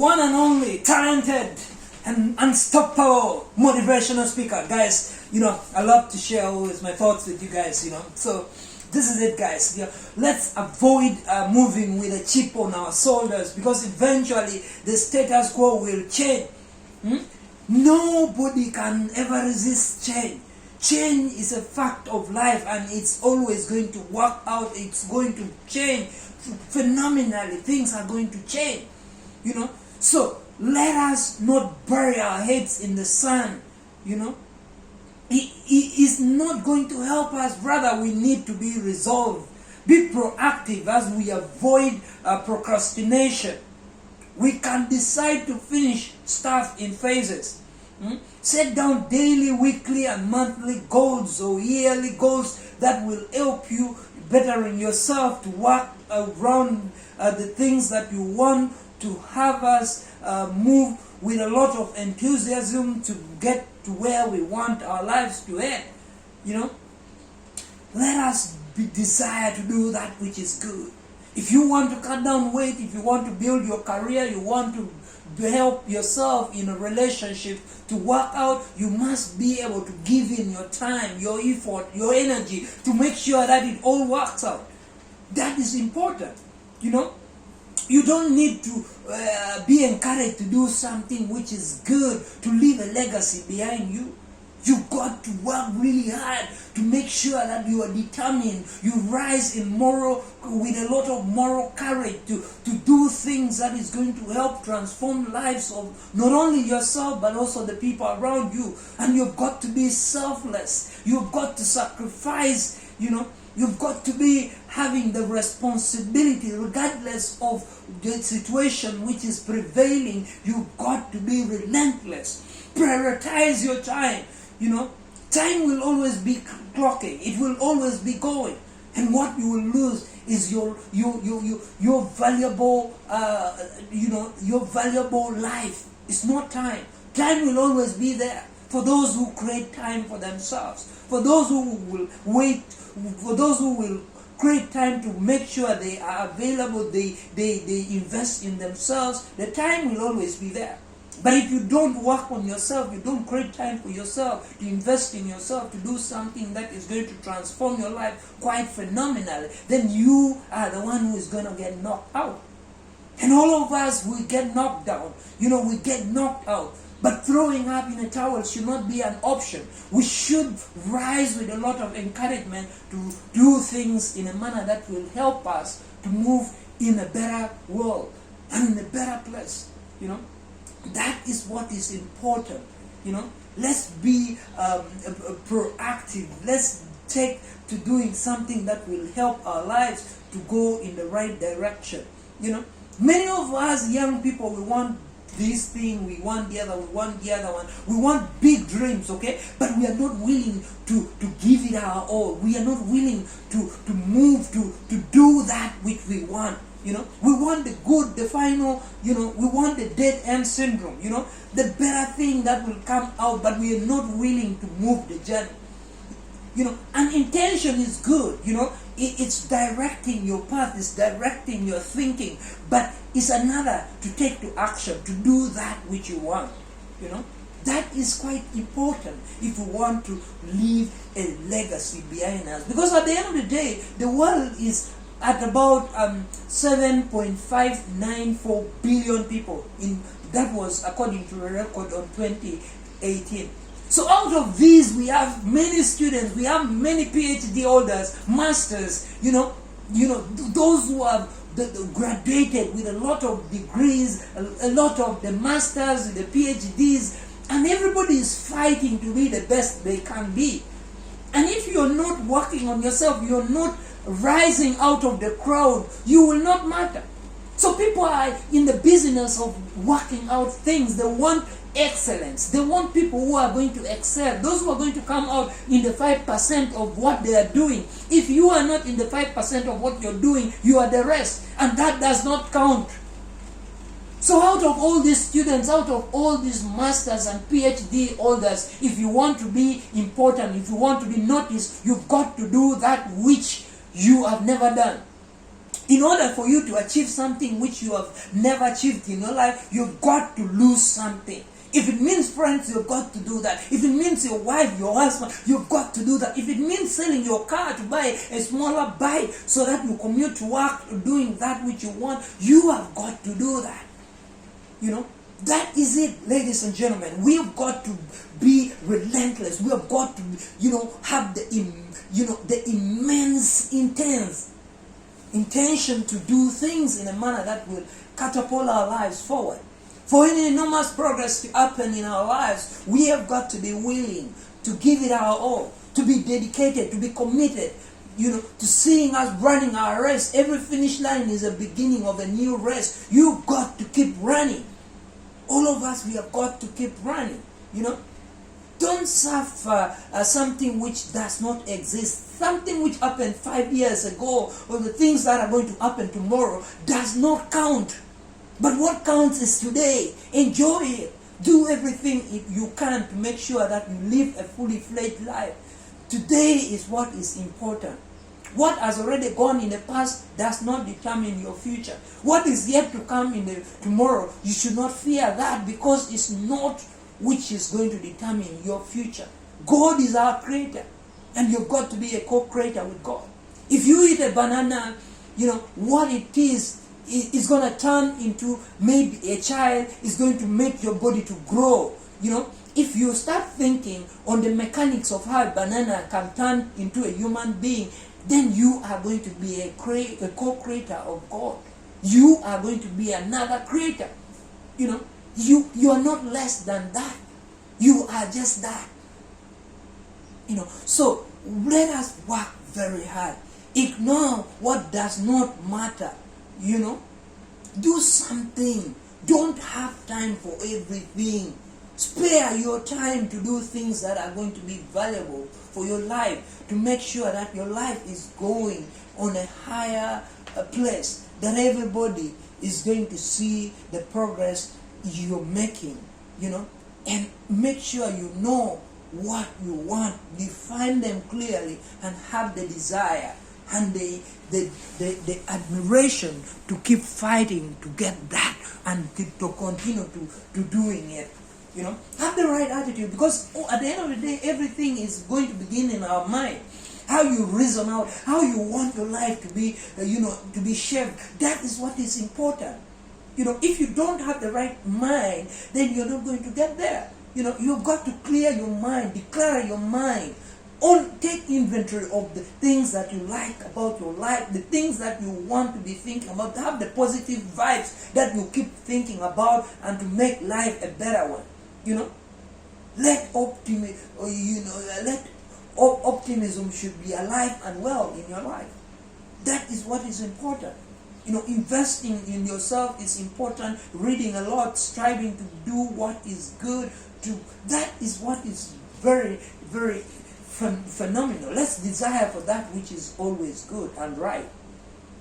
one and only talented and unstoppable motivational speaker. Guys, I love to share always my thoughts with you guys, So this is it, guys. Let's avoid moving with a chip on our shoulders, because eventually the status quo will change. Nobody can ever resist change. Change is a fact of life, and it's always going to work out. It's going to change phenomenally. Things are going to change, So let us not bury our heads in the sand, It is not going to help us. Rather, we need to be resolved. Be proactive as we avoid procrastination. We can decide to finish stuff in phases. Set down daily, weekly, and monthly goals or yearly goals that will help you bettering yourself to work around the things that you want to have us move with a lot of enthusiasm to get to where we want our lives to head. Let us desire to do that which is good. If you want to cut down weight, if you want to build your career, you want to help yourself in a relationship to work out, you must be able to give in your time, your effort, your energy to make sure that it all works out. That is important. You don't need to be encouraged to do something which is good, to leave a legacy behind you. You've got to work really hard to make sure that you are determined. You rise with a lot of moral courage to do things that is going to help transform lives of not only yourself but also the people around you. And you've got to be selfless. You've got to sacrifice, You've got to be having the responsibility regardless of the situation which is prevailing. You've got to be relentless. Prioritize your time. Time will always be clocking. It will always be going. And what you will lose is your valuable, your valuable life. It's not time. Time will always be there for those who create time for themselves. For those who will wait, for those who will create time to make sure they are available, they invest in themselves, the time will always be there. But if you don't work on yourself, you don't create time for yourself, to invest in yourself, to do something that is going to transform your life quite phenomenally, then you are the one who is going to get knocked out. And all of us will get knocked down. We get knocked out. But throwing up in a towel should not be an option. We should rise with a lot of encouragement to do things in a manner that will help us to move in a better world and in a better place. That is what is important. Let's be proactive. Let's take to doing something that will help our lives to go in the right direction. Many of us young people, we want this thing, we want the other one. We want big dreams, okay? But we are not willing to give it our all. We are not willing to move, to do that which we want. We want the good, the final, we want the dead end syndrome, the better thing that will come out, but we are not willing to move the journey. And intention is good, it's directing your path, it's directing your thinking, but it's another to take to action, to do that which you want, That is quite important if we want to leave a legacy behind us. Because at the end of the day, the world is at about 7.594 billion people. That was according to a record on 2018. So out of these, we have many students, we have many PhD holders, masters, those who have graduated with a lot of degrees, a lot of the masters, the PhDs, and everybody is fighting to be the best they can be. And if you're not working on yourself, you're not rising out of the crowd, you will not matter. So people are in the business of working out things. They want excellence. They want people who are going to excel. Those who are going to come out in the 5% of what they are doing. If you are not in the 5% of what you're doing, you are the rest. And that does not count. So out of all these students, out of all these masters and PhD holders, if you want to be important, if you want to be noticed, you've got to do that which you have never done. In order for you to achieve something which you have never achieved in your life, you've got to lose something. If it means friends, you've got to do that. If it means your wife, your husband, you've got to do that. If it means selling your car to buy a smaller bike so that you commute to work doing that which you want, you have got to do that. You know, that is it, ladies and gentlemen. We have got to be relentless. We have got to, have the immense intention to do things in a manner that will catapult our lives forward. For any enormous progress to happen in our lives, we have got to be willing to give it our all, to be dedicated, to be committed, to seeing us running our race. Every finish line is a beginning of a new race. You've got to keep running. All of us, we have got to keep running, Don't suffer something which does not exist. Something which happened 5 years ago, or the things that are going to happen tomorrow, does not count. But what counts is today. Enjoy it. Do everything you can to make sure that you live a fully fledged life. Today is what is important. What has already gone in the past does not determine your future. What is yet to come in the tomorrow, you should not fear that, because it's not which is going to determine your future. God is our creator, and you've got to be a co-creator with God. If you eat a banana, what it is going to turn into maybe a child, is going to make your body to grow. If you start thinking on the mechanics of how a banana can turn into a human being, then you are going to be a co-creator of God. You are going to be another creator. You are not less than that. You are just that. So let us work very hard. Ignore what does not matter. Do something. Don't have time for everything. Spare your time to do things that are going to be valuable for your life, to make sure that your life is going on a higher place, that everybody is going to see the progress you're making, and make sure you know what you want, define them clearly, and have the desire and the admiration to keep fighting to get that, and to continue to doing it. Have the right attitude, because at the end of the day, everything is going to begin in our mind. How you reason out, how you want your life to be, to be shaped. That is what is important. If you don't have the right mind, then you're not going to get there. You've got to clear your mind, declare your mind. Take inventory of the things that you like about your life, the things that you want to be thinking about. Have the positive vibes that you keep thinking about, and to make life a better one. Let optimism should be alive and well in your life. That is what is important. Investing in yourself is important. Reading a lot, striving to do what is good. That is what is very, very phenomenal. Let's desire for that which is always good and right.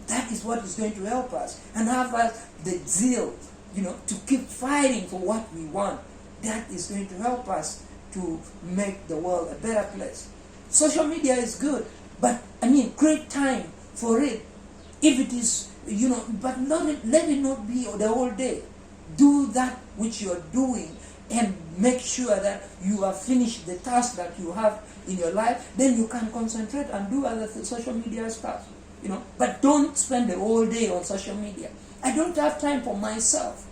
That is what is going to help us, and have us the zeal, to keep fighting for what we want. That is going to help us to make the world a better place. Social media is good, but create time for it. If it is, but let it not be the whole day. Do that which you are doing, and make sure that you have finished the task that you have in your life. Then you can concentrate and do other social media stuff. But don't spend the whole day on social media. I don't have time for myself.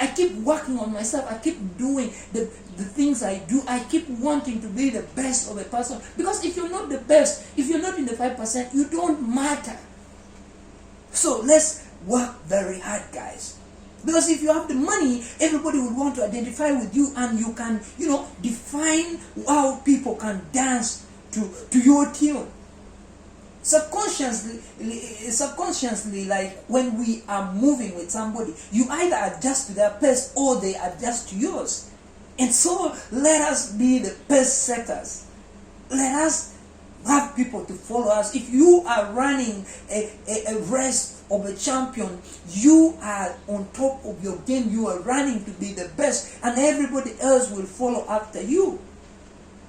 I keep working on myself. I keep doing the things I do. I keep wanting to be the best of a person. Because if you're not the best, if you're not in the 5%, you don't matter. So let's work very hard, guys. Because if you have the money, everybody will want to identify with you, and you can, define how people can dance to your tune. Subconsciously, like when we are moving with somebody, you either adjust to their pace or they adjust to yours. And so let us be the pace setters. Let us have people to follow us. If you are running a race of a champion, you are on top of your game. You are running to be the best, and everybody else will follow after you.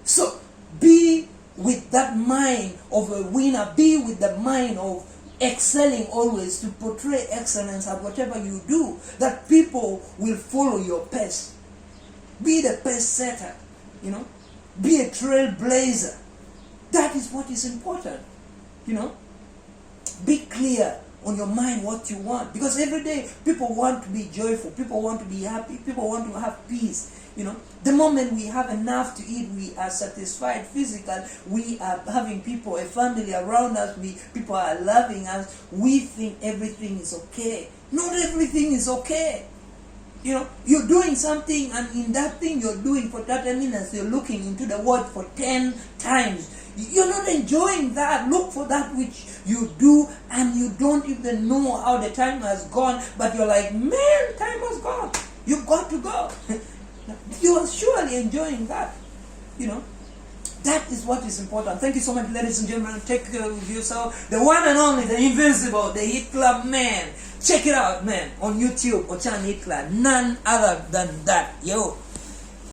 So be with that mind of a winner. Be with the mind of excelling always, to portray excellence at whatever you do, that people will follow your pace. Be the pace setter, be a trailblazer. That is what is important. Be clear on your mind what you want, because every day people want to be joyful, people want to be happy, people want to have peace. The moment we have enough to eat, we are satisfied physically, we are having people, a family around us, people are loving us, we think everything is okay. Not everything is okay. You're doing something, and in that thing you're doing for 30 minutes, you're looking into the word for 10 times. You're not enjoying that. Look for that which you do, and you don't even know how the time has gone, but you're like, man, time has gone. You've got to go. You are surely enjoying that. That is what is important. Thank you so much, ladies and gentlemen. Take care of yourself. The one and only, the invincible, the Hit Club man. Check it out, man, on YouTube, Ochan Hit Club. None other than that. Yo.